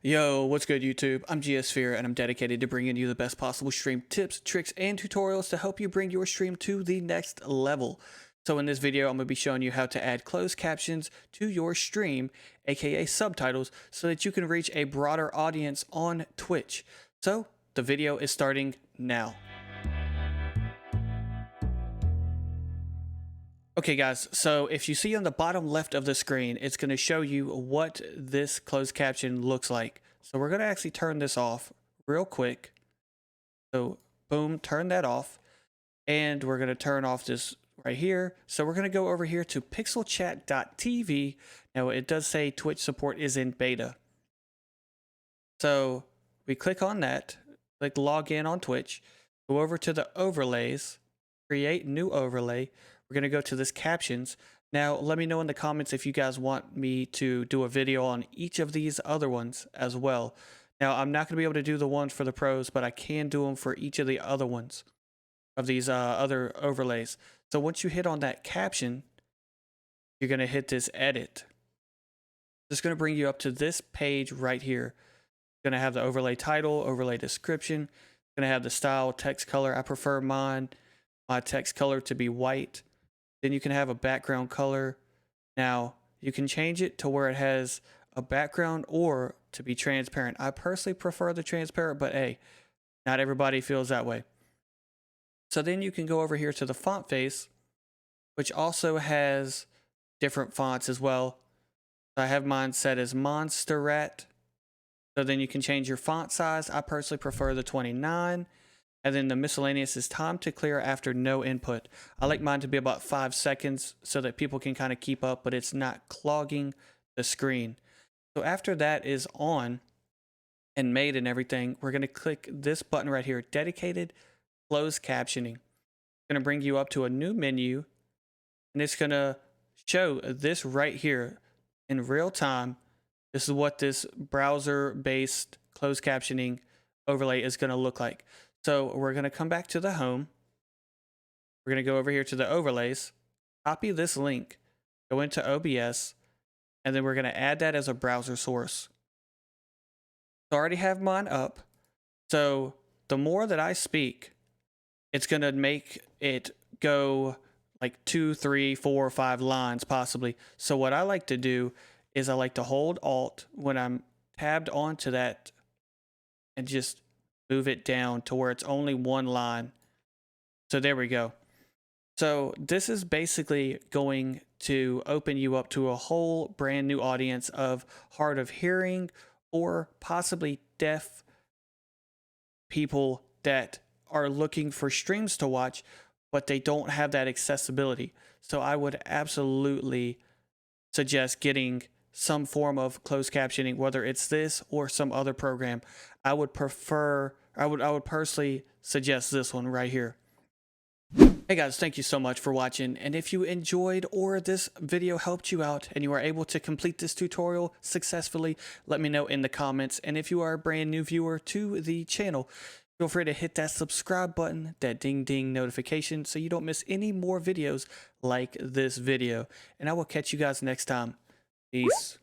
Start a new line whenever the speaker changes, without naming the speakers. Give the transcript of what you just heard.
Yo, what's good YouTube? I'm GSphere and I'm dedicated to bringing you the best possible stream tips, tricks, and tutorials to help you bring your stream to the next level. So in this video, I'm going to be showing you how to add closed captions to your stream, aka subtitles, so that you can reach a broader audience on Twitch. So the video is starting now. Okay guys, so if you see on the bottom left of the screen, it's going to show you what this closed caption looks like. So we're going to actually turn this off real quick. So boom, turn that off. And we're going to turn off this right here. So we're going to go over here to pixelchat.tv. Now it does say Twitch support is in beta. So we click on that, click log in on Twitch, go over to the overlays, create new overlay. We're going to go to this captions. Now, let me know in the comments if you guys want me to do a video on each of these other ones as well. Now, I'm not going to be able to do the ones for the pros, but I can do them for each of the other ones of these other overlays. So once you hit on that caption, you're going to hit this edit. It's going to bring you up to this page right here. It's going to have the overlay title, overlay description. It's going to have the style, text color. I prefer my text color to be white. Then you can have a background color. Now, you can change it to where it has a background or to be transparent. I personally prefer the transparent, but hey, not everybody feels that way. So then you can go over here to the font face, which also has different fonts as well. I have mine set as Monsterrat. So then you can change your font size. I personally prefer the 29. And then the miscellaneous is time to clear after no input. I like mine to be about 5 seconds so that people can kind of keep up, but it's not clogging the screen. So after that is on and made and everything, we're going to click this button right here, dedicated closed captioning. It's going to bring you up to a new menu, and it's going to show this right here in real time. This is what this browser-based closed captioning overlay is going to look like. So we're going to come back to the home. We're going to go over here to the overlays, copy this link, go into OBS, and then we're going to add that as a browser source. So I already have mine up. So the more that I speak, it's going to make it go like 2, 3, 4, 5 lines possibly. So what I like to do is I like to hold Alt when I'm tabbed onto that and just move it down to where it's only one line. So there we go. So this is basically going to open you up to a whole brand new audience of hard of hearing or possibly deaf people that are looking for streams to watch, but they don't have that accessibility. So I would absolutely suggest getting some form of closed captioning, whether it's this or some other program. I would personally suggest this one right here. Hey guys, thank you so much for watching. And if you enjoyed or this video helped you out and you are able to complete this tutorial successfully, let me know in the comments. And if you are a brand new viewer to the channel, feel free to hit that subscribe button, that ding ding notification, so you don't miss any more videos like this video. And I will catch you guys next time. Peace.